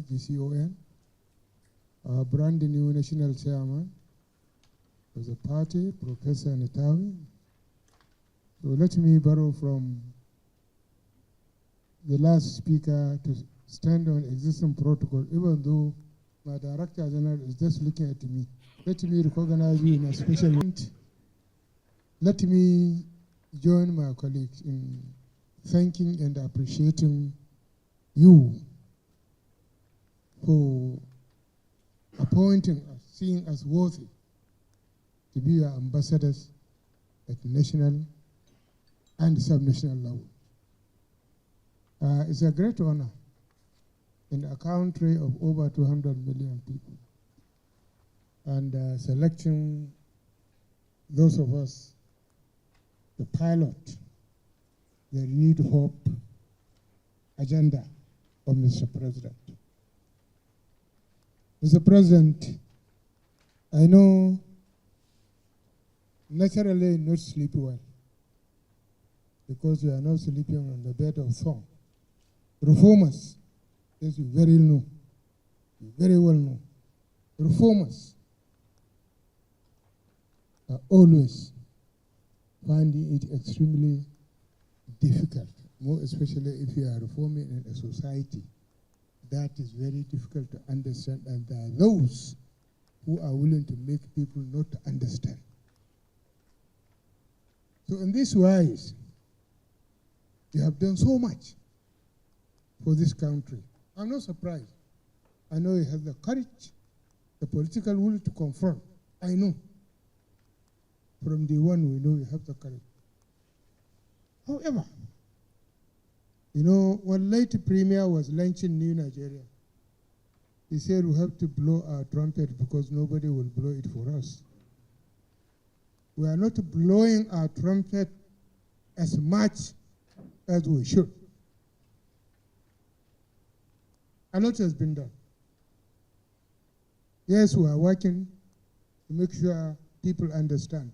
GCON, our brand new national chairman of the party, Professor Netawi. So let me borrow from the last speaker to stand on existing protocol, even though my Director General is just looking at me. Let me recognize you in a special moment. Let me join my colleagues in thanking and appreciating you for appointing us, seeing us worthy to be your ambassadors at national and sub-national level. It's a great honor in a country of over 200 million people, and selecting those of us, the pilot, the renewed hope agenda of Mr. President. Mr. President, I know naturally not sleep well because you are not sleeping on the bed of thorn. Reformers, as you very know, you very well know, reformers are always finding it extremely difficult, more especially if you are reforming in a society that is very difficult to understand, and there are those who are willing to make people not to understand. So in this wise, you have done so much for this country. I'm not surprised. I know you have the courage, the political will to confront. I know. From day one, we know you have the courage. However, you know, when late Premier was launching New Nigeria, he said we have to blow our trumpet because nobody will blow it for us. We are not blowing our trumpet as much as we should. A lot has been done. Yes, we are working to make sure people understand.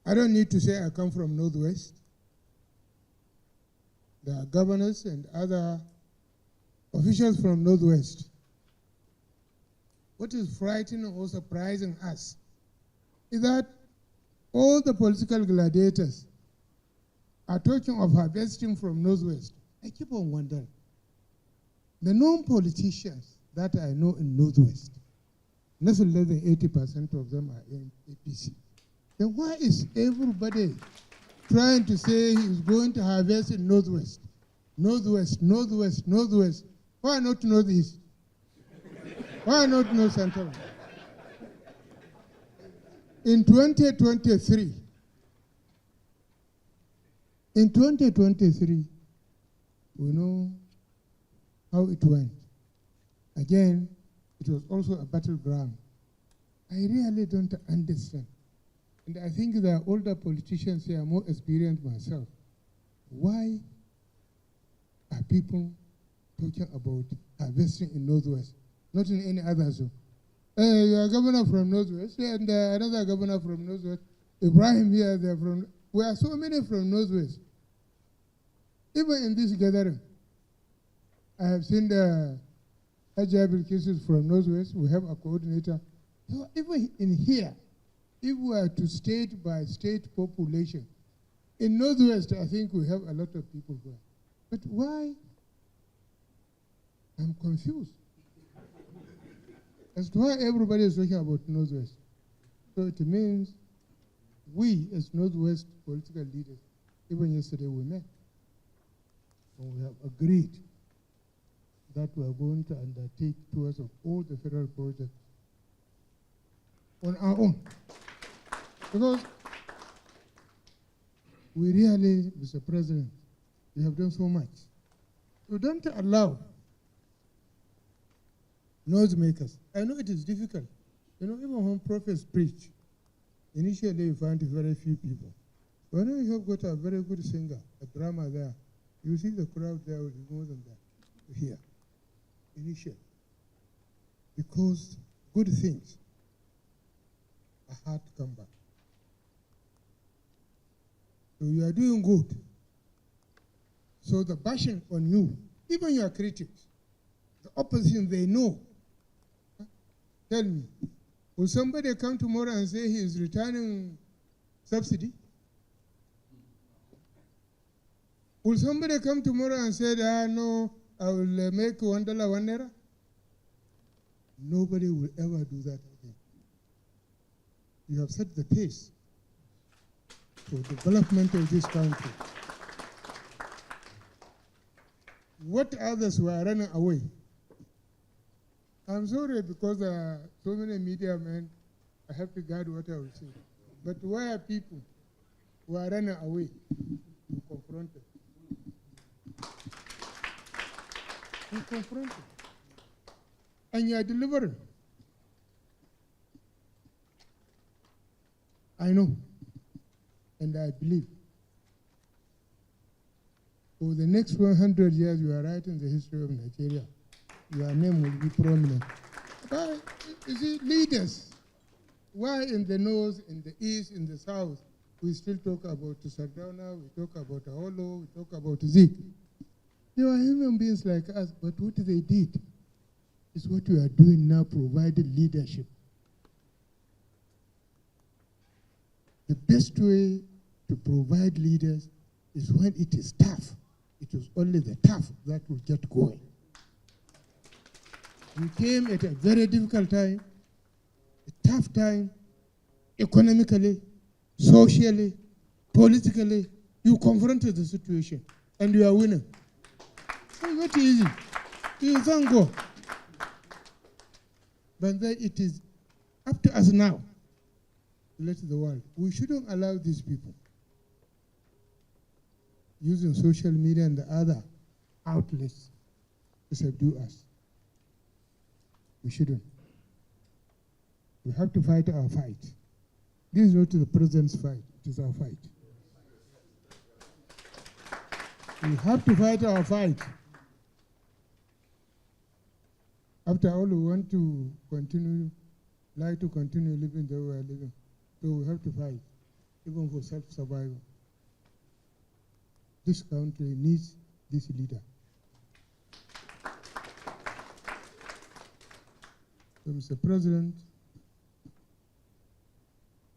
I don't need to say I come from Northwest. There are governors and other officials from Northwest. What is frightening or surprising us is that all the political gladiators are talking of harvesting from Northwest. I keep on wondering. The non-politicians that I know in Northwest, nothing less than 80% of them are in APC. Then why is everybody trying to say he's going to harvest in Northwest? Northwest, Northwest, Northwest. Why not Northeast? Why not North Central? In 2023, we know how it went. Again, it was also a battleground. I really don't understand. And I think the older politicians here are more experienced myself. Why are people talking about harvesting in Northwest, not in any other zone? You are governor from Northwest, and another governor from Northwest. Ibrahim here, they're from. We are so many from Northwest. Even in this gathering, I have seen the Ajab cases from Northwest. We have a coordinator. So even in here, if we are to state by state population, in Northwest, I think we have a lot of people here. But why? I'm confused as to why everybody is talking about Northwest. So it means we, as Northwest political leaders, even yesterday we met, and we have agreed that we are going to undertake tours of all the federal projects on our own. Because we really, Mr. President, you have done so much. So don't allow noisemakers. I know it is difficult. You know, even when prophets preach, initially you find very few people. But now you have got a very good singer, a drummer there. You see the crowd there will be more than that here, initially. Because good things are hard to come back. So you are doing good. So the bashing on you, even your critics, opposition, they know. Tell me, will somebody come tomorrow and say he is returning subsidy? Will somebody come tomorrow and say, no, I will make $1 1 naira? Nobody will ever do that again. You have set the pace for development of this country. What others were running away? I'm sorry because so many media men, I have to guard what I will say. But where people who are running away, you confront them. You confront them. And you are delivering. I know, and I believe. For the next 100 years, you are writing the history of Nigeria. Your name will be prominent. But, you see, leaders, why in the north, in the east, in the south, we still talk about Sardauna, we talk about Aholo, we talk about Zeke. They were human beings like us, but what they did is what we are doing now, providing leadership. The best way to provide leaders is when it is tough. It is only the tough that will get going. You came at a very difficult time, a tough time, economically, socially, politically. You confronted the situation, and you are winning. It's not easy. You thank God. But then it is up to us now to let the world. We shouldn't allow these people using social media and the other outlets to subdue us. We shouldn't. We have to fight our fight. This is not the president's fight, it is our fight. We have to fight our fight. After all, we want to continue, like to continue living the way we are living. So we have to fight, even for self-survival. This country needs this leader. So, Mr. President,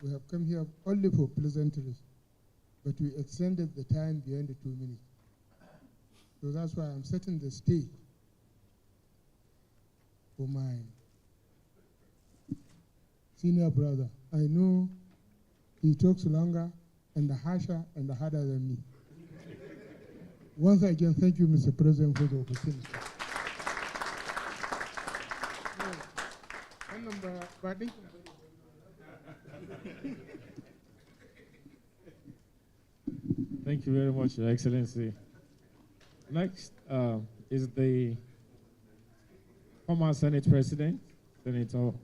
we have come here only for pleasantries, but we extended the time beyond the 2 minutes. So that's why I'm setting the stage for my senior brother. I know he talks longer and harsher and harder than me. Once again, thank you, Mr. President, for the opportunity. Thank you very much, Your Excellency. Next is the former Senate President, Senator